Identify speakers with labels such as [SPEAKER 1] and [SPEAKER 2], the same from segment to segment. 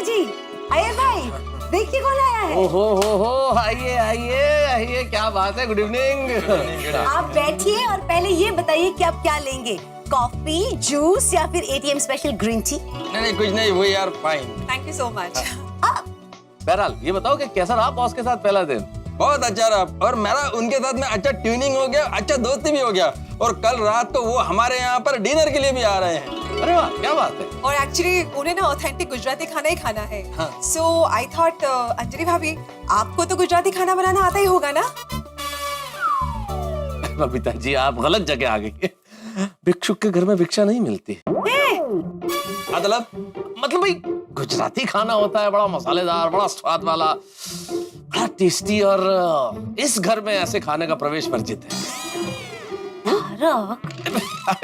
[SPEAKER 1] जी, आइए भाई, देखिए कौन आया है।
[SPEAKER 2] हो आइए आइए आइए, क्या बात है। Good evening.
[SPEAKER 1] आप बैठिए और पहले ये बताइए कि आप क्या लेंगे, कॉफी, जूस या फिर एटीएम स्पेशल ग्रीन टी?
[SPEAKER 3] नहीं कुछ नहीं, वो यार fine.
[SPEAKER 4] Thank you so much.
[SPEAKER 2] बहरहाल ये बताओ कि कैसा रहा बॉस के साथ पहला दिन?
[SPEAKER 3] बहुत अच्छा रहा और मेरा उनके साथ में अच्छा ट्यूनिंग हो गया, अच्छा दोस्ती भी हो गया और कल रात को वो हमारे यहाँ पर डिनर के लिए भी आ रहे हैं।
[SPEAKER 2] अरे वाह, क्या बात है।
[SPEAKER 4] और एक्चुअली उन्हें ना ऑथेंटिक गुजराती खाना ही खाना है। सो आई थॉट अंजलि भाभी, आपको तो गुजराती खाना बनाना आता ही होगा ना?
[SPEAKER 2] बबीता जी, आप गलत जगह आ गई। भिक्षुक के घर में भिक्षा नहीं मिलती। मतलब भाई गुजराती खाना होता है बड़ा मसालेदार, बड़ा स्वाद वाला, बड़ा टेस्टी, और इस घर में ऐसे खाने का प्रवेश वर्जित है।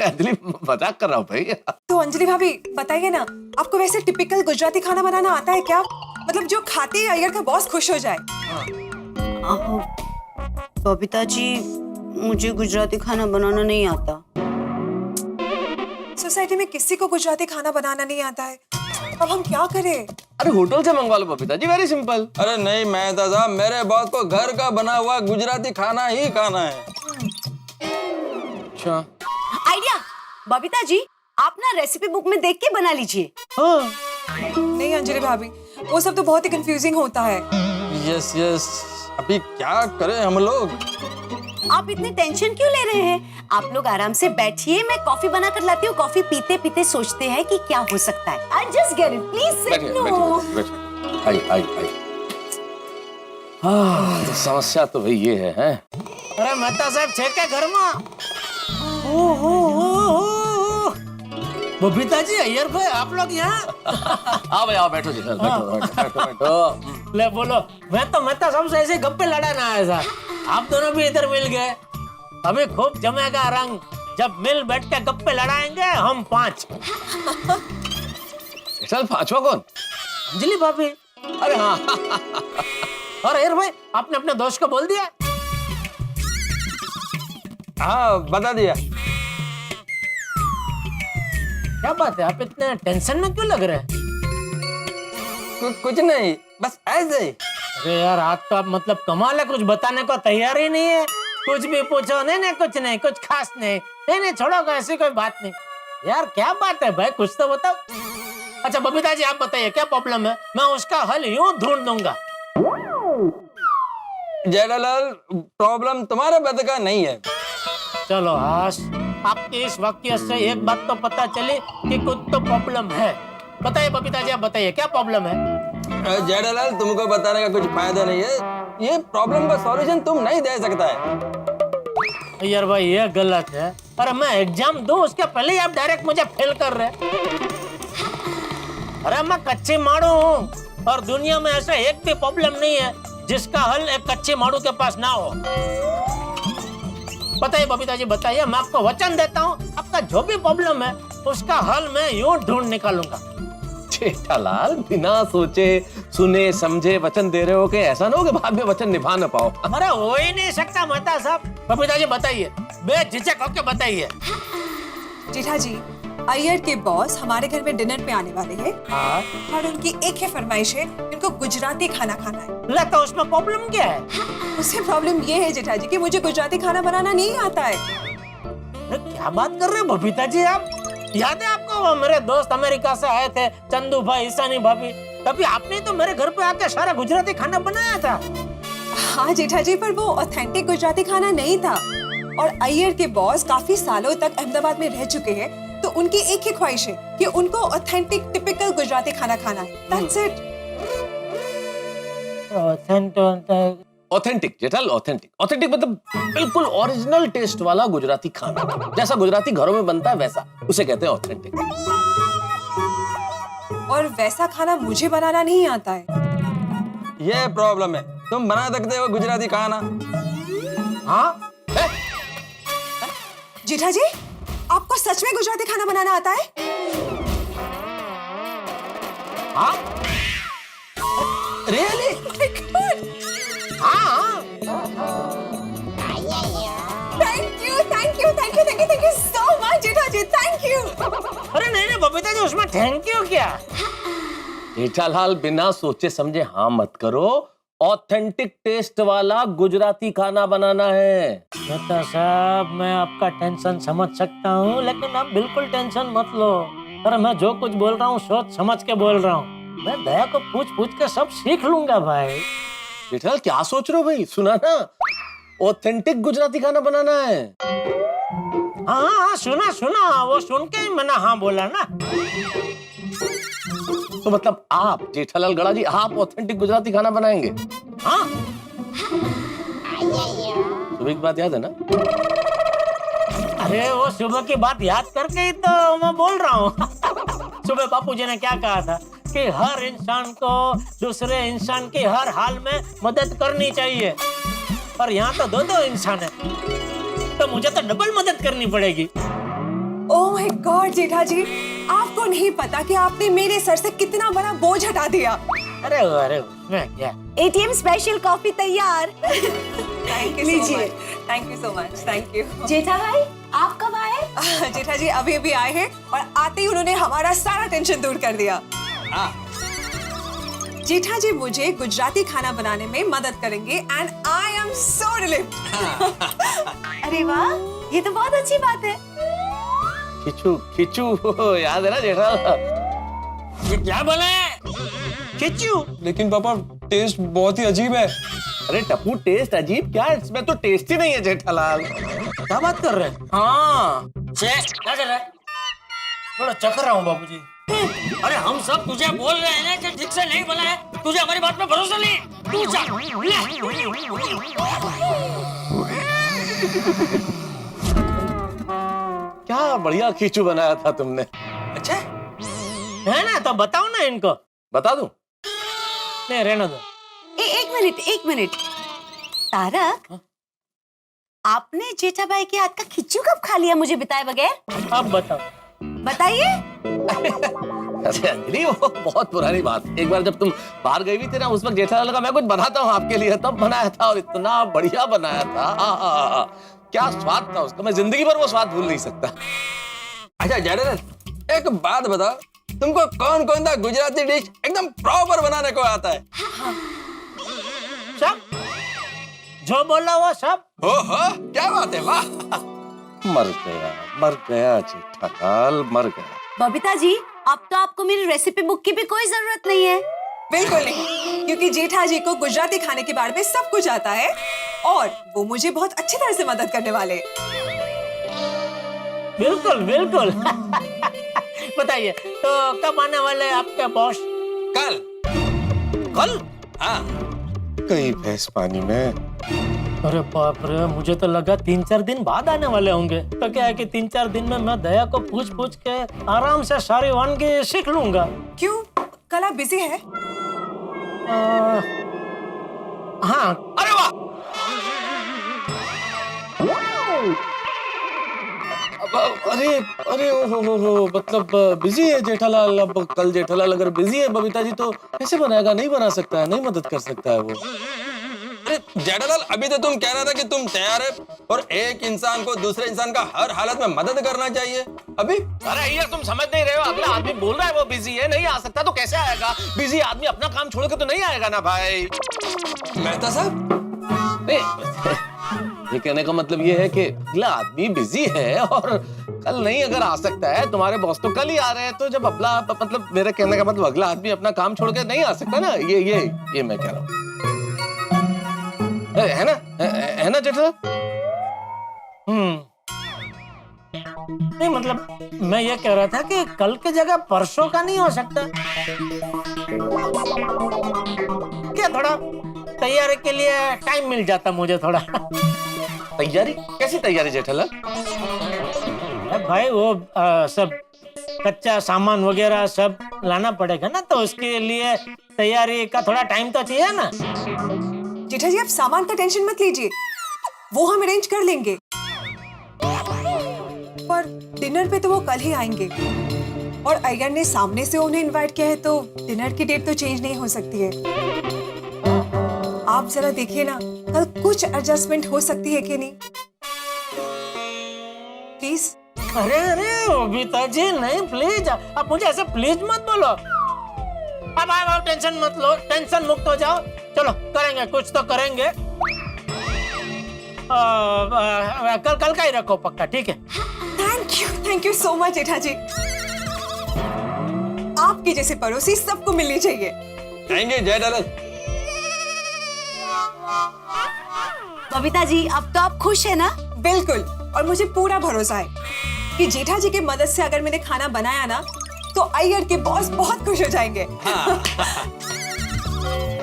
[SPEAKER 2] अंजलि, मजाक कर रहा हूँ भाई।
[SPEAKER 4] तो अंजलि भाभी बताइए ना, आपको वैसे टिपिकल गुजराती खाना बनाना आता है क्या? मतलब जो खाते ही अय्यर का बॉस खुश हो जाए।
[SPEAKER 1] बबीता जी, मुझे गुजराती खाना बनाना नहीं आता।
[SPEAKER 4] सोसाइटी में किसी को गुजराती खाना बनाना नहीं आता है, अब हम क्या करें?
[SPEAKER 2] अरे होटल से मंगवा लो बबीता जी, वेरी सिंपल।
[SPEAKER 3] अरे नहीं मेहता साहब, मेरे बॉस को घर का बना हुआ गुजराती खाना ही खाना है।
[SPEAKER 2] अच्छा
[SPEAKER 1] आइडिया, बबीता जी आप ना रेसिपी बुक में देख के बना लीजिए।
[SPEAKER 4] नहीं अंजलि भाभी, वो सब तो बहुत ही कंफ्यूजिंग होता है।
[SPEAKER 3] यस यस, अभी क्या करें हम लोग?
[SPEAKER 1] आप इतनी टेंशन क्यों ले रहे हैं? आप लोग आराम से बैठिए, मैं कॉफी बना कर लाती हूँ। कॉफी पीते पीते सोचते हैं कि क्या हो सकता है। I just get it, please sit down.
[SPEAKER 2] आई। तो समस्या तो भाई ये है।
[SPEAKER 5] अरे मेहता साहब छे के घर में। बबीता जी, अय्यर भाई, आप लोग यहाँ?
[SPEAKER 2] आओ भाई आओ, बैठो जी, बैठो।
[SPEAKER 5] ले बोलो, मैं तो मेहता साहब से ऐसे गप्पे लड़ाना आया था, आप दोनों भी इधर मिल गए। अभी खूब जमेगा रंग, जब मिल बैठ के गप्पे लड़ाएंगे हम 5।
[SPEAKER 2] चल, पांचवा कौन?
[SPEAKER 5] अंजलि भाभी।
[SPEAKER 2] अरे हाँ।
[SPEAKER 5] और अय्यर भाई, आपने अपने दोस्त को बोल दिया?
[SPEAKER 3] हाँ बता दिया।
[SPEAKER 5] क्या बात है, आप इतने टेंशन में क्यों लग रहे हैं?
[SPEAKER 3] कुछ नहीं, बस ऐसे ही।
[SPEAKER 5] अरे यार, आज तो आप मतलब कमाल है, कुछ बताने को तैयार ही नहीं है। कुछ भी पूछो, नहीं कुछ नहीं, कुछ खास नहीं छोड़ो, ऐसी कोई बात नहीं। यार क्या बात है भाई, कुछ तो बताओ। अच्छा बबीता जी, आप बताइए क्या प्रॉब्लम है, मैं उसका हल यूं ढूंढ दूंगा।
[SPEAKER 3] जेठालाल, प्रॉब्लम तुम्हारे बद का नहीं है।
[SPEAKER 5] चलो हाश, आपके इस वाक्य से एक बात तो पता चली कि कुछ तो प्रॉब्लम है। बताइए बबीता जी, आप बताइए क्या प्रॉब्लम है?
[SPEAKER 3] जेठालाल, तुमको बताने का कुछ फायदा नहीं है, ये प्रॉब्लम का सॉल्यूशन तुम नहीं दे सकता है।
[SPEAKER 5] यार भाई ये गलत है। अरे मैं एग्जाम दूं उसके पहले ही आप डायरेक्ट मुझे फेल कर रहे। अरे मैं कच्ची मारू हूँ और दुनिया में ऐसा एक भी प्रॉब्लम नहीं है जिसका हल एक कच्ची मारू के पास ना हो। बताइए बबीता जी, बताइए, मैं आपको वचन देता हूँ, आपका जो भी प्रॉब्लम है उसका हल मैं यूं ढूंढ निकालूंगा।
[SPEAKER 2] जेठालाल, बिना सोचे सुने समझे वचन दे रहे हो कि ऐसा ना हो कि बाद में वचन निभा ना पाओ।
[SPEAKER 5] अरे हो ही नहीं सकता मेहता साहब। बबीता जी बताइए, बेझिझक होके बताइए।
[SPEAKER 4] जेठा जी, अय्यर के बॉस हमारे घर में डिनर पे आने वाले हैं।
[SPEAKER 5] हाँ,
[SPEAKER 4] और उनकी एक ही फरमाइश है, उनको गुजराती खाना खाना है।
[SPEAKER 5] ले तो उसमें प्रॉब्लम क्या है?
[SPEAKER 4] उससे प्रॉब्लम ये है जेठा जी कि मुझे गुजराती खाना बनाना नहीं आता है।
[SPEAKER 5] अरे क्या बात कर रहे हो बबीता जी आप? याद है आपको वो मेरे दोस्त अमेरिका से आए थे, चंदू भाई, ईशानी भाभी, तभी आपने तो मेरे घर पे आके सारा गुजराती खाना बनाया था।
[SPEAKER 4] हाँ जेठा जी, पर वो ऑथेंटिक गुजराती खाना नहीं था। और अय्यर के बॉस काफी सालों तक अहमदाबाद में रह चुके हैं, तो उनकी एक ही ख्वाहिश है कि उनको ऑथेंटिक टिपिकल गुजराती खाना खाना है। That's it.
[SPEAKER 2] ऑथेंटिक जेठाल, ऑथेंटिक मतलब बिल्कुल ओरिजिनल टेस्ट वाला गुजराती खाना, जैसा गुजराती घरों में बनता है वैसा, उसे कहते हैं ऑथेंटिक।
[SPEAKER 4] और वैसा खाना मुझे बनाना नहीं आता है।
[SPEAKER 3] ये प्रॉब्लम है, तुम बना सकते हो गुजराती खाना?
[SPEAKER 5] हाँ
[SPEAKER 4] जेठा जी, आपको सच में गुजराती खाना बनाना आता है?
[SPEAKER 5] हाँ
[SPEAKER 4] रियली?
[SPEAKER 5] हाँ,
[SPEAKER 4] thank you so much Jetha ji, thank you.
[SPEAKER 5] अरे नहीं बबीता जी, उसमें थैंक यू क्या?
[SPEAKER 2] जेठालाल, बिना सोचे समझे हाँ मत करो। ऑथेंटिक टेस्ट वाला गुजराती खाना बनाना है।
[SPEAKER 5] मेहता साहब, मैं आपका टेंशन समझ सकता हूँ, लेकिन आप बिल्कुल टेंशन मत लो। अरे मैं जो कुछ बोल रहा हूँ सोच समझ के बोल रहा हूँ। मैं दया को पूछ पूछ के सब सीख लूंगा भाई।
[SPEAKER 2] जेठालाल क्या सोच रहे हो भाई? सुना ना, ऑथेंटिक गुजराती खाना बनाना है।
[SPEAKER 5] हाँ हाँ, सुना सुना, वो सुन के ही मैंने हाँ बोला ना।
[SPEAKER 2] तो मतलब आप जेठालाल गड़ा जी, आप ऑथेंटिक गुजराती खाना बनाएंगे?
[SPEAKER 5] हाँ,
[SPEAKER 2] सुबह की बात याद है ना?
[SPEAKER 5] अरे वो सुबह की बात याद करके ही तो मैं बोल रहा हूँ। सुबह बापूजी ने क्या कहा था कि हर इंसान को दूसरे इंसान की हर हाल में मदद करनी चाहिए। और यहाँ तो दो दो इंसान है, तो मुझे तो डबल मदद करनी पड़ेगी।
[SPEAKER 4] ओह माय गॉड जेठा जी, आपको नहीं पता कि आपने मेरे सर से कितना बड़ा बोझ हटा दिया।
[SPEAKER 5] अरे मैं क्या,
[SPEAKER 1] एटीएम स्पेशल कॉफी तैयार।
[SPEAKER 4] थैंक यू, लीजिए। Thank you so much, thank you.
[SPEAKER 1] Jetha भाई, आप कब आए?
[SPEAKER 4] जेठा जी अभी अभी आए हैं और आते ही उन्होंने हमारा सारा टेंशन दूर कर दिया। जेठा जी मुझे गुजराती खाना बनाने में मदद करेंगे and I am so relieved.
[SPEAKER 1] अरे वाह, ये तो बहुत अच्छी बात है।
[SPEAKER 2] खिचू खिचू याद है ना जेठालाल?
[SPEAKER 5] ये क्या बोला है? खिचू?
[SPEAKER 3] लेकिन पापा टेस्ट बहुत ही अजीब है।
[SPEAKER 2] अरे टप्पू, टेस्ट अजीब क्या है? इसमें तो टेस्ट ही नहीं है जेठालाल।
[SPEAKER 5] क्या बात कर रहे हैं? हाँ, क्या कर रहा है? थोड़ा चकर रहा हूँ बाबूजी। अरे हम सब तुझे बोल रहे हैं कि ठीक से नहीं बना है, तुझे हमारी बात पे भरोसा नहीं। तू जा।
[SPEAKER 2] क्या बढ़िया खिचू बनाया था तुमने।
[SPEAKER 5] अच्छा है ना, तो बताओ ना इनको।
[SPEAKER 2] बता दूं?
[SPEAKER 5] नहीं, रहने दो।
[SPEAKER 1] एक मिनट तारक, आपने जेठा भाई के हाथ का खिच्चू कब खा लिया मुझे बताए बगैर?
[SPEAKER 5] अब बताओ।
[SPEAKER 1] बताइए।
[SPEAKER 2] अरे अंजलि, वो बहुत पुरानी बात। एक बार जब तुम बाहर गई हुई थी ना, उस वक्त जेठालाल लगा मैं कुछ बनाता हूँ आपके लिए, तब बनाया था और इतना बढ़िया बनाया था। क्या स्वाद था उसका, मैं जिंदगी भर वो स्वाद भूल नहीं सकता।
[SPEAKER 3] अच्छा जेठालाल, एक बात बताओ, तुमको कौन कौन सा गुजराती डिश एकदम प्रॉपर बनाने को आता है?
[SPEAKER 5] सब जो बोला वो सब।
[SPEAKER 3] ओहो, क्या बात है, वाह।
[SPEAKER 2] मर गया जेठालाल, मर गया।
[SPEAKER 1] बबीता जी, अब तो आपको मेरी रेसिपी बुक की भी कोई जरूरत नहीं है।
[SPEAKER 4] बिल्कुल नहीं, क्योंकि जेठा जी को गुजराती खाने के बारे में सब कुछ आता है और वो मुझे बहुत अच्छी तरह से मदद करने वाले।
[SPEAKER 5] बिल्कुल बिल्कुल। बताइए तो कब आने वाले हैं आपके बॉस?
[SPEAKER 3] कल।
[SPEAKER 5] कल?
[SPEAKER 3] हाँ।
[SPEAKER 2] कई भैंस पानी में।
[SPEAKER 5] अरे बाप रे, मुझे तो लगा 3-4 दिन बाद आने वाले होंगे। तो क्या है कि 3-4 दिन में मैं दया को पूछ पूछ के आराम से सारी वानगी सीख लूंगा।
[SPEAKER 4] क्यों, कल आप बिजी है?
[SPEAKER 5] हाँ।
[SPEAKER 3] अरे वाह,
[SPEAKER 2] अरे अरे हो, मतलब बिजी है जेठालाल। अब कल जेठालाल अगर बिजी है बबीता जी, तो कैसे बनाएगा? नहीं बना सकता है, नहीं मदद कर सकता है वो।
[SPEAKER 3] अरे जेठालाल, अभी तो तुम कह रहा था कि तुम तैयार है और एक इंसान को दूसरे इंसान का हर हालत में मदद करना चाहिए। अभी
[SPEAKER 2] अरे यार, तुम समझ नहीं रहे हो। अगला आदमी बोल रहा है वो बिजी है, नहीं आ सकता, तो कैसे आएगा? बिजी आदमी अपना काम छोड़ के तो नहीं आएगा ना भाई।
[SPEAKER 3] मेहता साहब,
[SPEAKER 2] ये कहने का मतलब ये है कि अगला आदमी बिजी है और कल नहीं अगर आ सकता है, तुम्हारे बॉस तो कल ही आ रहे हैं, तो जब अगला, मतलब मेरे कहने का मतलब अगला आदमी अपना काम छोड़ के नहीं आ सकता ना। ये मैं कह रहा हूँ, है ना जेठा?
[SPEAKER 5] नहीं, मतलब मैं ये कह रहा था कि कल की जगह परसों का नहीं हो सकता क्या? थोड़ा तैयारी के लिए टाइम मिल जाता मुझे थोड़ा।
[SPEAKER 2] तैयारी? कैसी तैयारी जेठालाल?
[SPEAKER 5] भाई वो सब कच्चा सामान वगैरह सब लाना पड़ेगा ना, तो उसके लिए तैयारी का थोड़ा टाइम तो चाहिए ना।
[SPEAKER 4] जेठा जी आप सामान का टेंशन मत लीजिए, वो हम अरेंज कर लेंगे। पर डिनर पे तो वो कल ही आएंगे और अय्यर ने सामने से उन्हें इनवाइट किया है, तो डिनर की डेट तो चेंज नहीं हो सकती है। आप जरा देखिए ना, कल कुछ एडजस्टमेंट हो सकती है कि नहीं, प्लीज।
[SPEAKER 5] अरे बबीता जी, नहीं प्लीज, आप मुझे ऐसे प्लीज मत बोलो। अब टेंशन मत लो, टेंशन मुक्त हो जाओ। चलो करेंगे, कुछ तो करेंगे। कल का ही रखो पक्का, ठीक है?
[SPEAKER 4] Thank you so much Jetha ji. आपके जैसे पड़ोसी सबको मिलनी चाहिए।
[SPEAKER 3] Thank you Jethalal.
[SPEAKER 1] बबीता जी, अब तो आप खुश है ना?
[SPEAKER 4] बिल्कुल, और मुझे पूरा भरोसा है कि जेठा जी की मदद से अगर मैंने खाना बनाया ना तो अय्यर के बॉस बहुत खुश हो जाएंगे।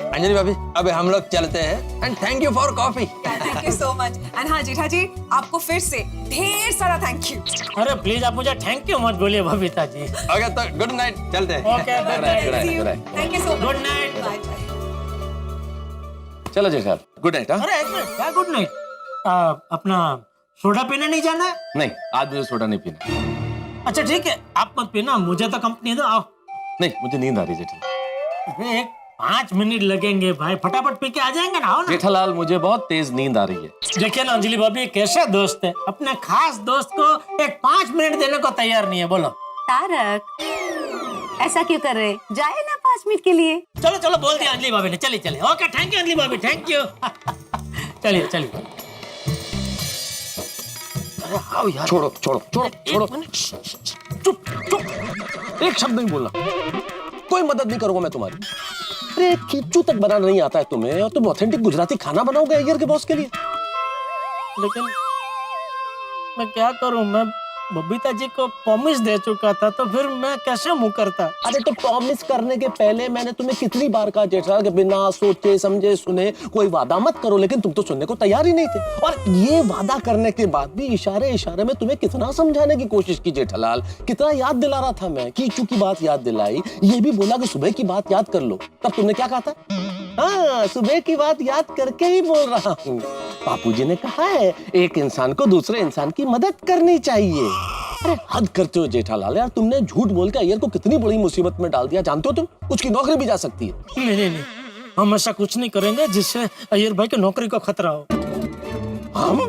[SPEAKER 3] अंजलि भाभी, अब हम लोग चलते हैं and thank you for coffee.
[SPEAKER 4] Thank you so much. And हाँ जेठा जी, आपको फिर से ढेर सारा थैंक यू।
[SPEAKER 5] अरे प्लीज आप मुझे थैंक यू मत बोलिए बबीता जी।
[SPEAKER 3] ओके तो गुड नाइट, चलते हैं।
[SPEAKER 5] Okay, good night.
[SPEAKER 4] Thank you so much.
[SPEAKER 5] Good night.
[SPEAKER 4] Bye bye.
[SPEAKER 2] चलो जेठालाल, गुड नाइट। हाँ,
[SPEAKER 5] अरे एक मिनट, क्या गुड नाइट? अपना सोडा पीने नहीं जाना है?
[SPEAKER 2] नहीं, आज मुझे सोडा नहीं पीना।
[SPEAKER 5] अच्छा ठीक है, आप मत पीना, मुझे तो कंपनी दो। आओ।
[SPEAKER 2] नहीं, मुझे नींद आ रही है जेठालाल।
[SPEAKER 5] अरे 5 मिनट लगेंगे भाई, फटाफट पी के आ जाएंगे ना। आओ ना।
[SPEAKER 2] जेठालाल, मुझे बहुत तेज नींद आ रही है।
[SPEAKER 5] देखिए ना अंजलि भाभी, कैसे दोस्त है, अपने खास दोस्त को एक 5 मिनट देने को तैयार नहीं है। बोलो
[SPEAKER 1] तारक, ऐसा क्यों कर रहे? जाए ना 5 मिनट के लिए।
[SPEAKER 5] चलो चलो, बोल दिया अंजलि भाभी ने। चलिए चलिए। ओके, थैंक यू अंजलि भाभी, थैंक यू। चलिए चलिए। अरे आओ यार।
[SPEAKER 2] छोड़ो छोड़ो छोड़ो छोड़ो, चुप चुप, एक शब्द नहीं बोलना। कोई मदद नहीं करूंगा मैं तुम्हारी। अरे खींचू तक बनाना नहीं आता है तुम्हें, और तुम ऑथेंटिक गुजराती खाना बनाओगे अय्यर के बॉस के लिए?
[SPEAKER 5] लेकिन मैं क्या करूं, मैं बबीता जी को प्रॉमिस दे चुका था, तो फिर मैं कैसे मुंह करता?
[SPEAKER 2] अरे तो प्रॉमिस करने के पहले मैंने तुम्हें कितनी बार कहा जेठालाल कि बिना सोचे समझे सुने कोई वादा मत करो, लेकिन तुम तो सुनने को तैयार ही नहीं थे। और ये वादा करने के बाद भी इशारे इशारे में तुम्हें कितना समझाने की कोशिश की जेठालाल, कितना याद दिला रहा था मैं, कीचू की बात याद दिलाई, ये भी बोला कि सुबह की बात याद कर लो। तब तुमने क्या कहा था? हाँ, सुबह की बात याद करके ही बोल रहा हूँ। बापूजी ने कहा है एक इंसान को दूसरे इंसान की मदद करनी चाहिए। अरे हद करते हो जेठालाल यार, तुमने झूठ बोल के अय्यर को कितनी बड़ी मुसीबत में डाल दिया, जानते हो तुम? उसकी नौकरी भी जा सकती है।
[SPEAKER 5] नहीं, हम ऐसा कुछ नहीं करेंगे जिससे अय्यर भाई की नौकरी को खतरा हो।
[SPEAKER 2] हम?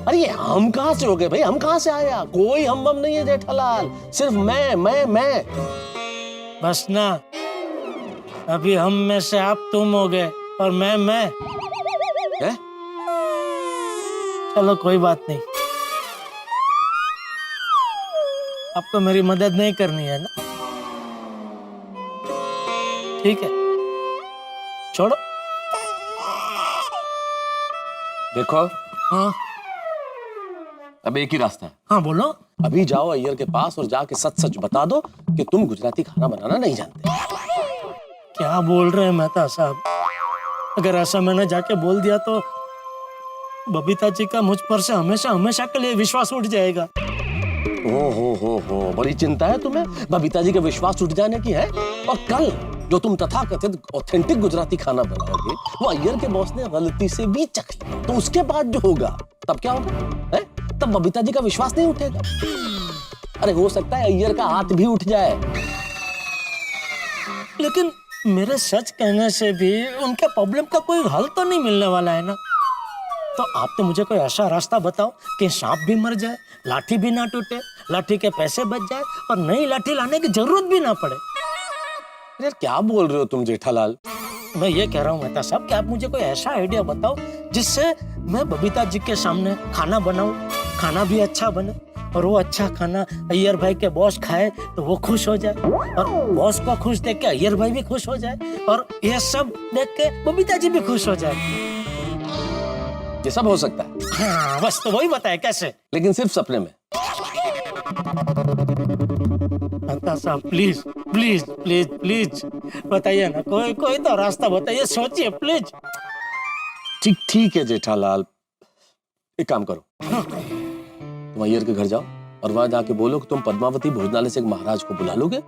[SPEAKER 2] अरे ये हम कहाँ से हो गए भाई? हम कहाँ से आया? कोई हम नहीं है जेठालाल, सिर्फ मैं।
[SPEAKER 5] बस ना, अभी हम में से आप तुम हो गए और मैं।
[SPEAKER 2] है?
[SPEAKER 5] चलो कोई बात नहीं, आपको मेरी मदद नहीं करनी है ना? ठीक है, छोड़ो।
[SPEAKER 2] देखो,
[SPEAKER 5] हाँ
[SPEAKER 2] अब एक ही रास्ता है।
[SPEAKER 5] हाँ बोलो।
[SPEAKER 2] अभी जाओ अय्यर के पास और जाके सच सच बता दो कि तुम गुजराती खाना बनाना नहीं जानते।
[SPEAKER 5] क्या बोल रहे हैं मेहता साहब? अगर ऐसा मैंने जाके बोल दिया तो बबीता जी का मुझ पर से हमेशा के लिए विश्वास उठ जाएगा।
[SPEAKER 2] हो, बड़ी चिंता है तुम्हें बबीता जी का विश्वास उठ जाने की है। और कल जो तुम तथाकथित ऑथेंटिक गुजराती खाना बनाओगे वो अय्यर के बॉस ने गलती से भी चख लिया, तो उसके बाद जो होगा तब क्या होगा? तब बबीता जी का विश्वास नहीं उठेगा। अरे हो सकता है अय्यर का हाथ भी उठ जाए।
[SPEAKER 5] लेकिन मेरे सच कहने से भी उनके प्रॉब्लम का कोई हल तो नहीं मिलने वाला है ना। तो आप तो मुझे कोई ऐसा रास्ता बताओ कि सांप भी मर जाए, लाठी भी ना टूटे, लाठी के पैसे बच जाए और नई लाठी लाने की जरूरत भी ना पड़े।
[SPEAKER 2] यार क्या बोल रहे हो तुम जेठालाल?
[SPEAKER 5] मैं ये कह रहा हूँ मेहता साहब कि आप मुझे कोई ऐसा आइडिया बताओ जिससे मैं बबीता जी के सामने खाना बनाऊं, खाना भी अच्छा बने और वो अच्छा खाना अय्यर भाई के बॉस खाए तो वो खुश हो जाए और बॉस को खुश देख के अय्यर भाई भी खुश हो जाए और ये सब देख के बबीता जी भी खुश हो जाए।
[SPEAKER 2] ये सब हो सकता है।
[SPEAKER 5] हाँ बस, तो वही बताए कैसे?
[SPEAKER 2] लेकिन सिर्फ सपने में।
[SPEAKER 5] मेहता साहब प्लीज प्लीज प्लीज प्लीज बताइए ना, कोई तो रास्ता बताइए, सोचिए प्लीज।
[SPEAKER 2] ठीक है जेठालाल, एक काम करो, तुम अय्यर के घर जाओ और वहां जाके बोलो कि तुम पद्मावती भोजनालय से एक महाराज को बुला लोगे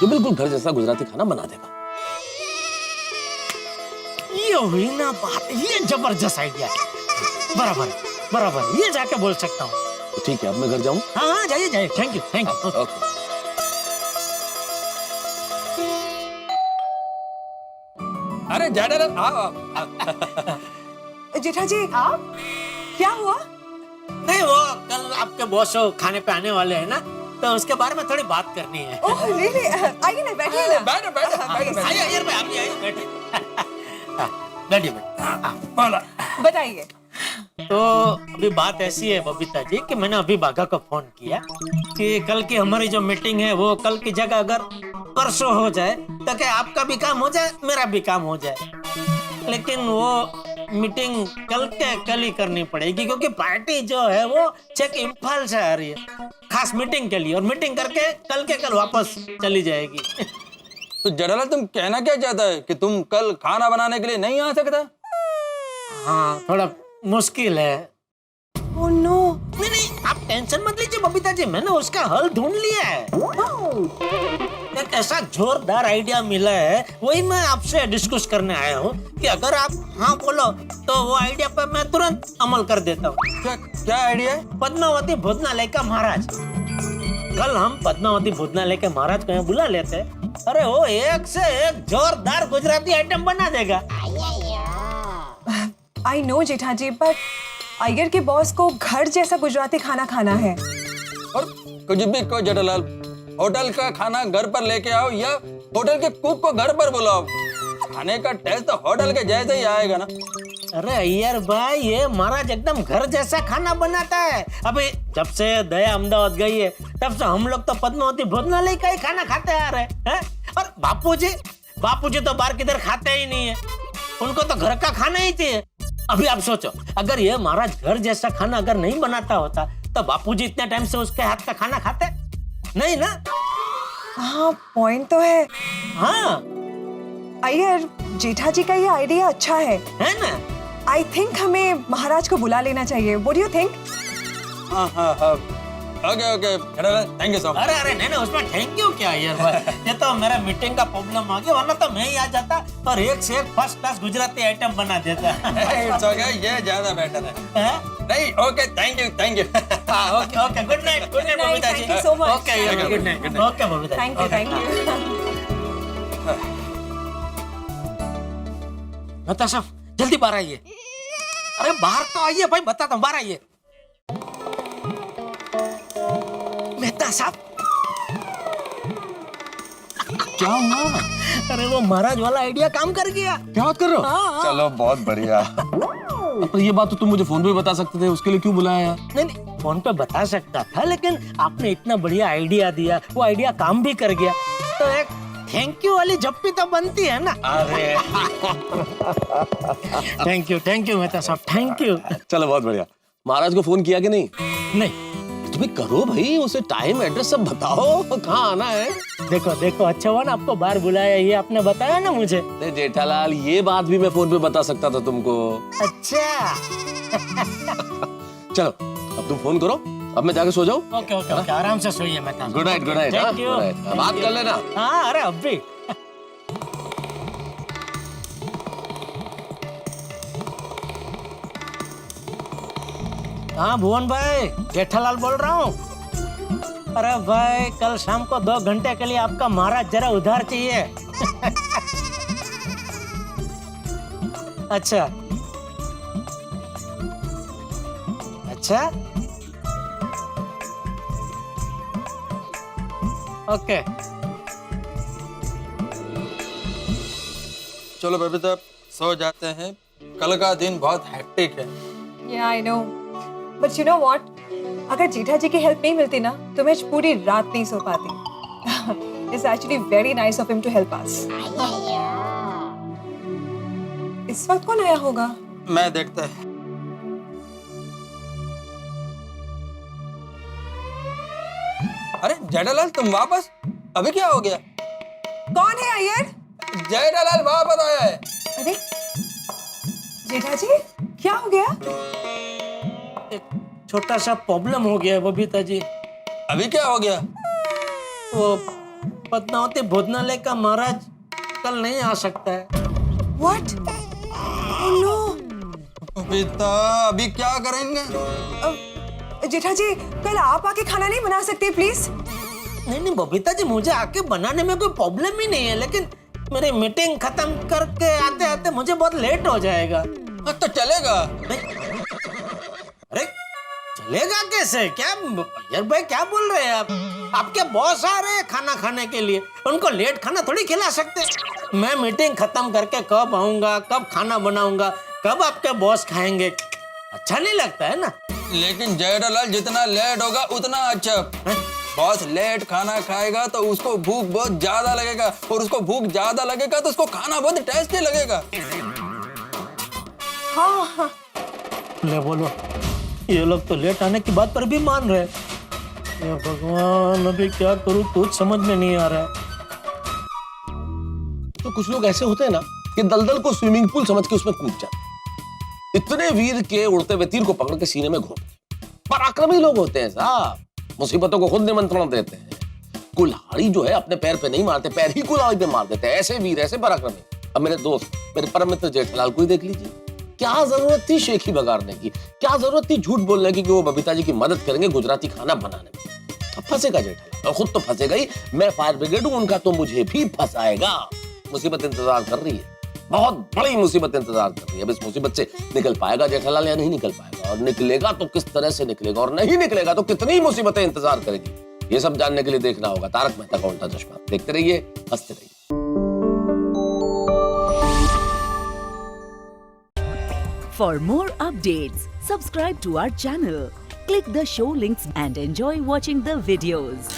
[SPEAKER 2] जो बिल्कुल घर जैसा गुजराती खाना बना देगा।
[SPEAKER 5] ये हुई ना बात, ये जबरदस्त आइडिया है। बराबर, ये जाके बोल सकता हूँ।
[SPEAKER 2] तो ठीक है, अब मैं घर जाऊं?
[SPEAKER 5] हाँ जाइए, थैंक यू।
[SPEAKER 2] ओके।
[SPEAKER 3] अरे जेठालाल आओ।
[SPEAKER 4] जेठा जी आप क्या हुआ?
[SPEAKER 5] नहीं, वो कल आपके बॉस खाने पे आने वाले हैं ना, तो उसके बारे में थोड़ी बात करनी है।
[SPEAKER 4] ओह रियली, आइए ना, बैठिए ना।
[SPEAKER 3] बैठो बैठो बैठो
[SPEAKER 5] आइए आइए भाई, आप भी आइए, बैठे। बैठिए
[SPEAKER 3] बोला।
[SPEAKER 4] बताइए।
[SPEAKER 5] तो अभी बात ऐसी है बबीता जी कि मैंने अभी बाघा को फोन किया कि कल की हमारी जो मीटिंग है वो कल की जगह अगर परसों हो जाए तो क्या आपका भी काम हो जाए, मेरा भी काम हो जाए। लेकिन वो मीटिंग कल के कल ही करनी पड़ेगी क्योंकि पार्टी जो है वो चेक इम्फाल से आ रही है खास मीटिंग के लिए, और मीटिंग करके कल के कल वापस चली जाएगी।
[SPEAKER 3] तो जेठालाल तुम कहना क्या चाहता है कि तुम कल खाना बनाने के लिए नहीं आ सकता?
[SPEAKER 5] हाँ थोड़ा मुश्किल है।
[SPEAKER 4] Oh no.
[SPEAKER 5] नहीं नहीं, आप टेंशन मत लीजिए बबीता जी, मैंने उसका हल ढूंढ लिया है। एक ऐसा जोरदार आइडिया मिला है, वही मैं आपसे डिस्कस करने आया हूँ कि अगर आप हाँ बोलो तो वो आइडिया पर मैं तुरंत अमल कर देता हूँ।
[SPEAKER 3] क्या क्या आइडिया है?
[SPEAKER 5] पद्मावती भोजनालय का महाराज। कल हम पद्मावती भोजनालय के महाराज को यहाँ बुला लेते हैं। अरे वो एक से एक जोरदार गुजराती आइटम बना देगा।
[SPEAKER 4] I know Jethaji, but Iyer के बॉस को घर जैसा गुजराती खाना खाना है।
[SPEAKER 3] और कुछ भी कहो जेठालाल, होटल का खाना घर पर लेके आओ या होटल के कुक को घर पर बुलाओ, खाने का टेस्ट तो होटल के जैसे ही आएगा ना।
[SPEAKER 5] अरे अय्यर भाई, ये महाराज एकदम घर जैसा खाना बनाता है। अभी जब से दया अहमदाबाद गई है तब से हम लोग तो पद्मावती भोजनालय का ही खाना खाते आ रहे हैं। और बापूजी तो बाहर किधर खाते ही नहीं है, उनको तो घर का खाना ही चाहिए। अभी आप सोचो, अगर ये महाराज घर जैसा खाना अगर नहीं बनाता होता तो बापूजी इतने टाइम से उसके हाथ का खाना खाते नहीं ना।
[SPEAKER 4] हाँ पॉइंट तो है।
[SPEAKER 5] हाँ
[SPEAKER 4] अय्यर, जेठाजी का ये आइडिया अच्छा है
[SPEAKER 5] ना।
[SPEAKER 4] आई थिंक हमें महाराज को बुला लेना चाहिए। What do you think?
[SPEAKER 3] हाँ हाँ हाँ, okay okay Jethalal, thank you so much.
[SPEAKER 5] अरे अरे नहीं, उसमें थैंक यू क्या यार भाई, ये तो मेरा मीटिंग का प्रॉब्लम आ गया, वरना तो मैं ही आ जाता और एक से एक फर्स्ट क्लास गुजराती आइटम बना देता।
[SPEAKER 3] इट्स ओके, ये ज्यादा बेटर है।
[SPEAKER 5] हैं?
[SPEAKER 3] नहीं okay, thank you thank you.
[SPEAKER 5] Okay okay, good night Babita ji.
[SPEAKER 4] Thank you so much.
[SPEAKER 5] Okay good night. Okay Babita
[SPEAKER 4] thank you thank you.
[SPEAKER 5] बता साहब, जल्दी बाहर आइए। अरे बाहर तो आइए भाई, बताता हूँ, बाहर आइए। मेहता साहब,
[SPEAKER 2] क्या हुआ?
[SPEAKER 5] अरे वो महाराज वाला आइडिया काम कर गया।
[SPEAKER 2] क्या बात कर रहे हो?
[SPEAKER 5] हाँ।
[SPEAKER 2] चलो बहुत बढ़िया। पर ये बात तो तुम मुझे फोन पे भी बता सकते थे, उसके लिए क्यों बुलाया यार?
[SPEAKER 5] नहीं, फोन पे बता सकता था, लेकिन आपने इतना बढ़िया आइडिया दिया, वो आइडिया काम भी कर गया, तो एक थैंक यू वाली झप्पी तो बनती है ना।
[SPEAKER 2] अरे
[SPEAKER 5] थैंक यू मेहता साहब, थैंक यू।
[SPEAKER 2] चलो बहुत बढ़िया। महाराज को फोन किया कि नहीं?
[SPEAKER 5] नहीं,
[SPEAKER 2] तुम्हें करो भाई, उसे टाइम एड्रेस सब बताओ, कहाँ आना है।
[SPEAKER 5] देखो अच्छा हुआ ना आपको बाहर बुलाया, ये आपने बताया ना मुझे।
[SPEAKER 2] अरे जेठालाल, ये बात भी मैं फोन पे बता सकता था तुमको।
[SPEAKER 5] अच्छा
[SPEAKER 2] चलो अब तुम फोन करो, अब मैं जाके सो जाऊं।
[SPEAKER 5] ओके ओके ओके, आराम से सोइए Mehta.
[SPEAKER 2] Good night good night.
[SPEAKER 5] Thank you.
[SPEAKER 2] बात कर लेना।
[SPEAKER 5] हाँ अरे अब भी। हाँ भुवन भाई, जेठालाल बोल रहा हूँ। अरे भाई, कल शाम को 2 घंटे के लिए आपका महाराज जरा उधार चाहिए। अच्छा अच्छा, ओके।
[SPEAKER 3] चलो बबीता, सो जाते हैं, कल का दिन बहुत हेक्टिक है।
[SPEAKER 4] Yeah, I know. But you know what? अगर जेठा जी की हेल्प नहीं मिलती ना तो मैं आज पूरी रात नहीं सो पाती। It's actually very nice of him to help us. इस वक्त कौन आया होगा?
[SPEAKER 3] मैं देखता है। अरे जेठालाल, तुम वापस? अभी क्या हो गया?
[SPEAKER 4] कौन है अय्यर?
[SPEAKER 3] जेठालाल वापस आया है।
[SPEAKER 4] अरे जेठा जी, क्या हो गया?
[SPEAKER 5] एक छोटा सा प्रॉब्लम हो गया है बबीता जी।
[SPEAKER 3] अभी क्या हो गया?
[SPEAKER 5] वो पद्मावती भोजनालय का महाराज कल नहीं आ सकता है।
[SPEAKER 4] What? Oh no!
[SPEAKER 3] बबीता, अभी क्या करेंगे?
[SPEAKER 4] जेठा जी, कल आप आके खाना नहीं बना सकते प्लीज?
[SPEAKER 5] नहीं बबीता जी, मुझे आके बनाने में कोई प्रॉब्लम ही नहीं है, लेकिन मेरी मीटिंग खत्म करके आते आते मुझे बहुत लेट हो जाएगा।
[SPEAKER 3] तो चलेगा।
[SPEAKER 5] नहीं, अरे चलेगा कैसे? क्या अय्यर भाई क्या बोल रहे हैं आप? आपके बॉस आ रहे हैं खाना खाने के लिए, उनको लेट खाना थोड़ी खिला सकते। मैं मीटिंग खत्म करके कब आऊंगा, कब खाना बनाऊंगा, कब आपके बॉस खाएंगे? अच्छा नहीं लगता है ना।
[SPEAKER 3] लेकिन जेठालाल जितना लेट होगा उतना अच्छा। बॉस लेट खाना खाएगा तो उसको भूख बहुत ज्यादा लगेगा, और उसको भूख ज्यादा लगेगा तो उसको खाना बहुत टेस्टी लगेगा।
[SPEAKER 4] हाँ हाँ
[SPEAKER 5] ले बोलो, ये लोग तो लेट आने की बात पर भी मान रहे हैं। ये भगवान, अभी क्या करूं कुछ समझ में नहीं आ रहा है।
[SPEAKER 2] तो कुछ लोग ऐसे होते हैं ना कि दलदल को स्विमिंग पूल समझ के उसमें कूद जाते। इतने वीर के उड़ते हुए तीर को पकड़ के सीने में घोंप, पराक्रमी लोग होते हैं साहब, मुसीबतों को खुद निमंत्रण देते हैं। कुल्हाड़ी जो है अपने पैर पे नहीं मारते, पैर ही कुल्हाड़ी पे मार देते हैं। ऐसे वीर, ऐसे पराक्रमी। अब मेरे दोस्त, मेरे परम मित्र जेठालाल को ही देख लीजिए। क्या जरूरत थी शेखी बगाड़ने की, क्या जरूरत थी झूठ बोलने की कि वो बबीता जी की मदद करेंगे गुजराती खाना बनाने में। अब फंसेगा जेठालाल, और खुद तो फंसेगा ही। मैं फायर ब्रिगेड हूं उनका, तो मुझे भी फंसाएगा। मुसीबत इंतजार कर रही है, बहुत बड़ी मुसीबत इंतजार कर रही है। अब इस मुसीबत से निकल पाएगा जेठालाल या नहीं निकल पाएगा, और निकलेगा तो किस तरह से निकलेगा, और नहीं निकलेगा तो कितनी मुसीबतें इंतजार करेगी। ये सब जानने के लिए देखना होगा तारक मेहता का उल्टा चश्मा। देखते रहिए, हंसते रहिए।
[SPEAKER 6] For more updates, subscribe to our channel, click the show links and enjoy watching the videos.